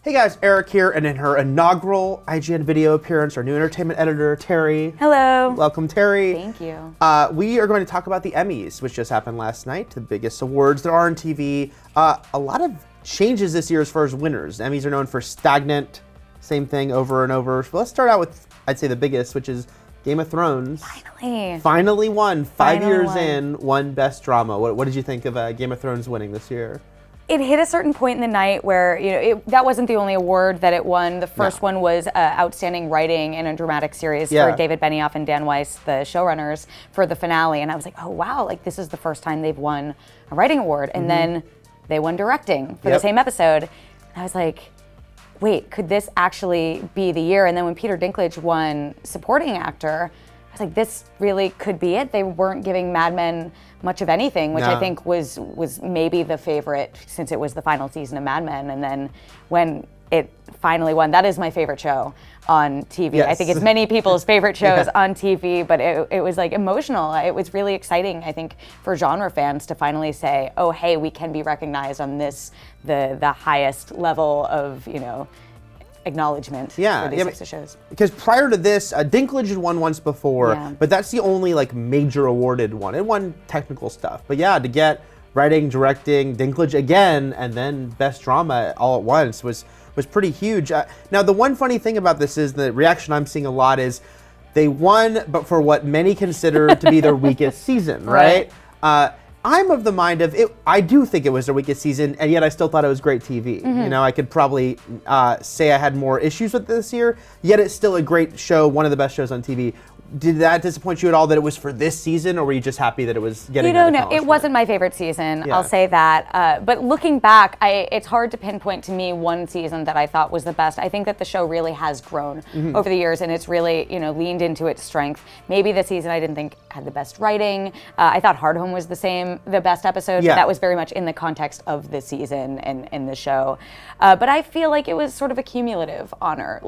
Hey guys, Eric here, and in her inaugural IGN video appearance, our new entertainment editor, Terri. Hello. Welcome, Terri. Thank you. We are going to talk about the Emmys, which just happened last night, the biggest awards there are on TV. A lot of changes this year as far as winners. Emmys are known for stagnant, same thing over and over. So let's start out with, I'd say, the biggest, which is Game of Thrones. Finally won. Five years in, won Best Drama. What did you think of Game of Thrones winning this year? It hit a certain point in the night where that wasn't the only award that it won. The first one was Outstanding Writing in a Dramatic Series for David Benioff and Dan Weiss, the showrunners, for the finale. And I was like, oh wow, like this is the first time they've won a writing award. And then they won directing for the same episode. And I was like, wait, could this actually be the year? And then when Peter Dinklage won Supporting Actor, I was like, this really could be it. They weren't giving Mad Men much of anything, which I think was maybe the favorite since it was the final season of Mad Men. And then when it finally won, that is my favorite show on TV. Yes. I think it's many people's favorite shows on TV, but it was like emotional. It was really exciting, I think, for genre fans to finally say, oh, hey, we can be recognized on this, the highest level of, acknowledgement for these types of shows. Because prior to this, Dinklage had won once before, but that's the only major awarded one. It won technical stuff. But to get writing, directing, Dinklage again, and then Best Drama all at once was pretty huge. Now, the one funny thing about this is the reaction I'm seeing a lot is they won, but for what many consider to be their weakest season, right? I'm of the mind of it. I do think it was their weakest season, and yet I still thought it was great TV. I could probably say I had more issues with this year, yet it's still a great show, one of the best shows on TV. Did that disappoint you at all that it was for this season, or were you just happy that it was getting that acknowledgement? It wasn't my favorite season, I'll say that. But looking back, it's hard to pinpoint to me one season that I thought was the best. I think that the show really has grown over the years, and it's really leaned into its strength. Maybe this season I didn't think had the best writing. I thought Hard Home was the best episode, but that was very much in the context of the season and the show. But I feel like it was sort of a cumulative honor.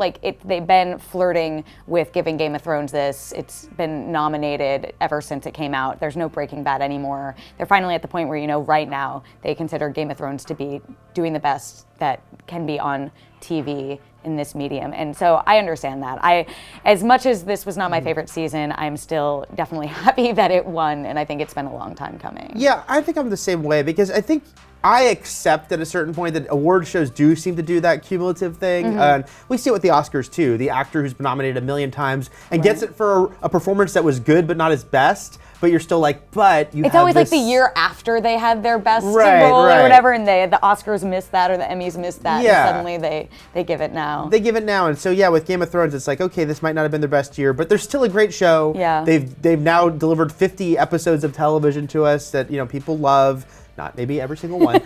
They've been flirting with giving Game of Thrones this. It's been nominated ever since it came out. There's no Breaking Bad anymore. They're finally at the point where, right now, they consider Game of Thrones to be doing the best that can be on TV in this medium. And so I understand that. As much as this was not my favorite season, I'm still definitely happy that it won, and I think it's been a long time coming. Yeah, I think I'm the same way, because I think I accept at a certain point that award shows do seem to do that cumulative thing. We see it with the Oscars too. The actor who's been nominated a million times and gets it for a performance that was good but not his best, but you're still like, but you It's have always this... like the year after they had their best role or whatever, and the Oscars missed that or the Emmys missed that, and suddenly they give it now. They give it now, and so with Game of Thrones, it's like, okay, this might not have been their best year, but they're still a great show. Yeah. They've now delivered 50 episodes of television to us that people love. Not maybe every single one,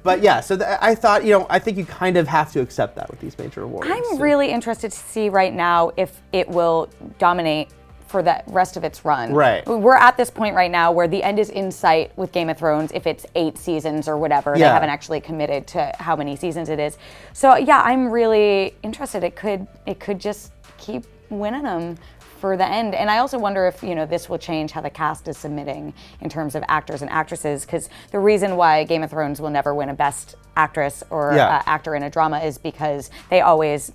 but I thought, I think you kind of have to accept that with these major awards. I'm really interested to see right now if it will dominate for the rest of its run. Right. We're at this point right now where the end is in sight with Game of Thrones, if it's 8 seasons or whatever. They haven't actually committed to how many seasons it is. So I'm really interested. It could just keep winning them for the end. And I also wonder if this will change how the cast is submitting in terms of actors and actresses, because the reason why Game of Thrones will never win a Best Actress or actor in a drama is because they always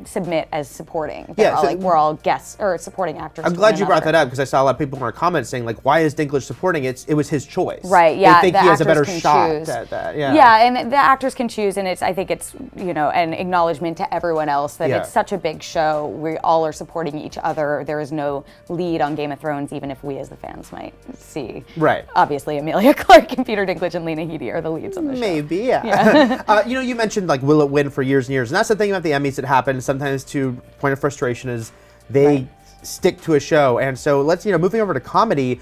submit as supporting. We're all guests or supporting actors. I'm glad you brought that up, because I saw a lot of people in our comments saying why is Dinklage supporting? It was his choice. Right. Yeah. They think he has a better shot at that. Yeah, and the actors can choose, and I think it's an acknowledgement to everyone else that it's such a big show. We all are supporting each other. There is no lead on Game of Thrones, even if we as the fans might see. Right. Obviously, Emilia Clarke and Peter Dinklage and Lena Headey are the leads on the show. Maybe, yeah. You mentioned will it win for years and years, and that's the thing about the Emmys that happens sometimes to point of frustration is they stick to a show, and so let's moving over to comedy.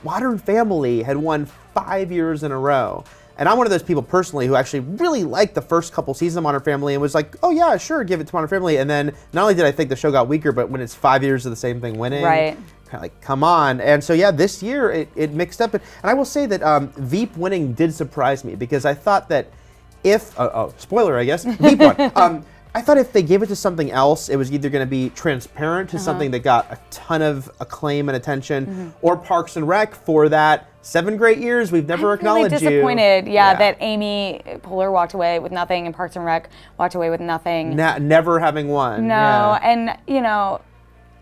Modern Family had won 5 years in a row. And I'm one of those people personally who actually really liked the first couple seasons of Modern Family and was like, oh yeah, sure, give it to Modern Family. And then not only did I think the show got weaker, but when it's 5 years of the same thing winning, kind of like, come on. And so this year it mixed up. And I will say that Veep winning did surprise me, because I thought that if, spoiler I guess, Veep won. I thought if they gave it to something else, it was either going to be Transparent to something that got a ton of acclaim and attention, or Parks and Rec for that 7 great years we've never acknowledged really disappointed, that Amy Poehler walked away with nothing and Parks and Rec walked away with nothing. Never having won. No, and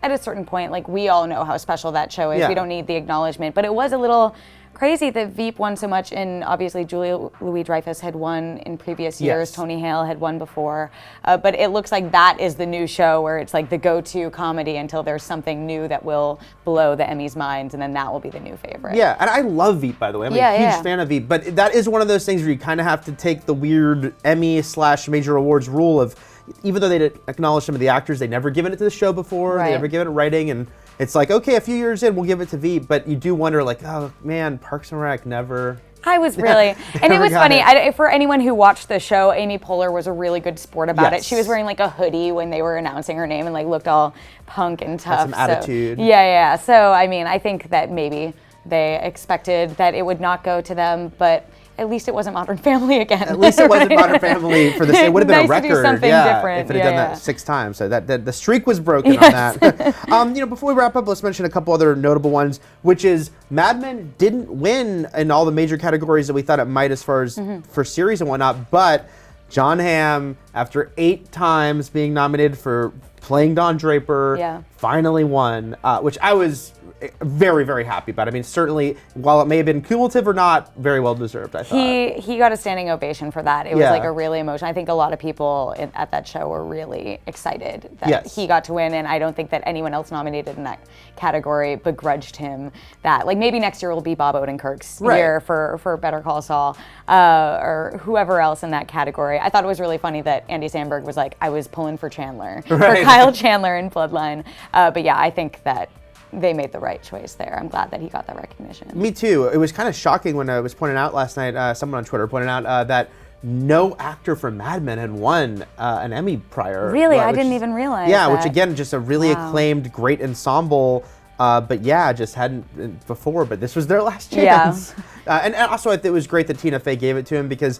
at a certain point, like, we all know how special that show is. We don't need the acknowledgement, but it was a little crazy that Veep won so much, and obviously Julia Louis-Dreyfus had won in previous years. Tony Hale had won before, but it looks like that is the new show where it's like the go-to comedy until there's something new that will blow the Emmys' minds, and then that will be the new favorite. Yeah, and I love Veep, by the way. I'm a huge fan of Veep, but that is one of those things where you kind of have to take the weird Emmy/major awards rule of, even though they didn't acknowledge some of the actors, they never given it to the show before, they never given it writing, and it's like, okay, a few years in, we'll give it to Veep, but you do wonder, like, oh man, Parks and Rec never. I was really, and it was funny. For anyone who watched the show, Amy Poehler was a really good sport about it. She was wearing like a hoodie when they were announcing her name and like looked all punk and tough. Had some attitude. Yeah. So I mean, I think that maybe they expected that it would not go to them, but at least it wasn't Modern Family again. At least it wasn't Modern Family for this. It would have been nice a record, to do something different. if it had done that 6 times. So that the streak was broken on that. Before we wrap up, let's mention a couple other notable ones, which is Mad Men didn't win in all the major categories that we thought it might, as far as for series and whatnot. But Jon Hamm, after 8 times being nominated for playing Don Draper, finally won, which I was very, very happy about. I mean, certainly, while it may have been cumulative or not, very well deserved, I thought. He got a standing ovation for that. It was like a really emotional. I think a lot of people at that show were really excited that he got to win, and I don't think that anyone else nominated in that category begrudged him that. Like, maybe next year will be Bob Odenkirk's year for Better Call Saul, or whoever else in that category. I thought it was really funny that Andy Samberg was like, I was pulling for Chandler, for Kyle Chandler in Bloodline. But yeah, I think that they made the right choice there. I'm glad that he got that recognition. Me too. It was kind of shocking when I was pointed out last night, someone on Twitter pointed out that no actor from Mad Men had won an Emmy prior. Really? I didn't even realize that. that. Which again, just a really acclaimed, great ensemble, but just hadn't before, but this was their last chance. And also it was great that Tina Fey gave it to him, because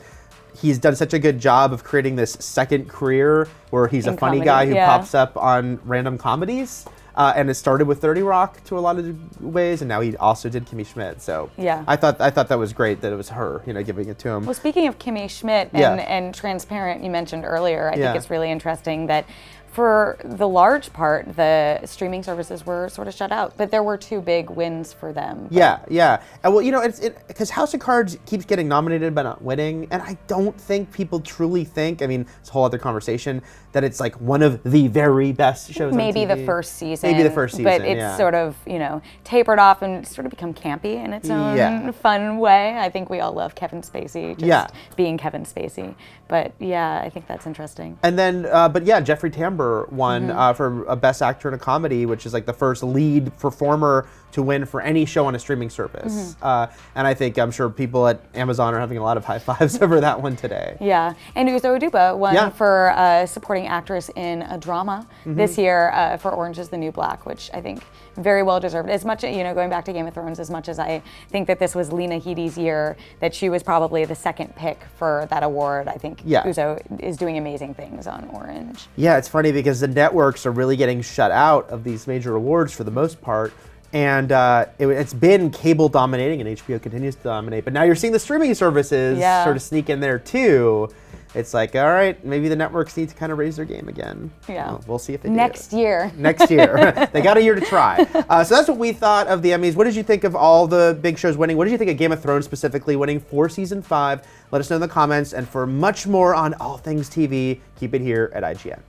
he's done such a good job of creating this second career where he's a funny guy who pops up on random comedies. And it started with 30 Rock to a lot of ways, and now he also did Kimmy Schmidt. So I thought that was great that it was her, giving it to him. Well, speaking of Kimmy Schmidt and Transparent, you mentioned earlier, I think it's really interesting that for the large part, the streaming services were sort of shut out, but there were 2 big wins for them. Yeah. And well, it's because House of Cards keeps getting nominated but not winning, and I don't think people truly think, I mean, it's a whole other conversation, that it's like one of the very best shows Maybe on TV. the first season. Maybe the first season, but it's sort of, tapered off and sort of become campy in its own fun way. I think we all love Kevin Spacey, just being Kevin Spacey. But I think that's interesting. And then, Jeffrey Tambor won for a Best Actor in a Comedy, which is like the first lead performer to win for any show on a streaming service. And I'm sure people at Amazon are having a lot of high fives over that one today. Yeah, and Uzo Aduba won for supporting actress in a drama this year for Orange is the New Black, which I think very well deserved. As much, going back to Game of Thrones, as much as I think that this was Lena Headey's year, that she was probably the second pick for that award, I think Uzo is doing amazing things on Orange. Yeah, it's funny because the networks are really getting shut out of these major awards for the most part. And it's been cable dominating, and HBO continues to dominate. But now you're seeing the streaming services sort of sneak in there too. It's like, all right, maybe the networks need to kind of raise their game again. Yeah. Well, we'll see if they do. Next year. They got a year to try. So that's what we thought of the Emmys. What did you think of all the big shows winning? What did you think of Game of Thrones specifically winning for season 5? Let us know in the comments. And for much more on all things TV, keep it here at IGN.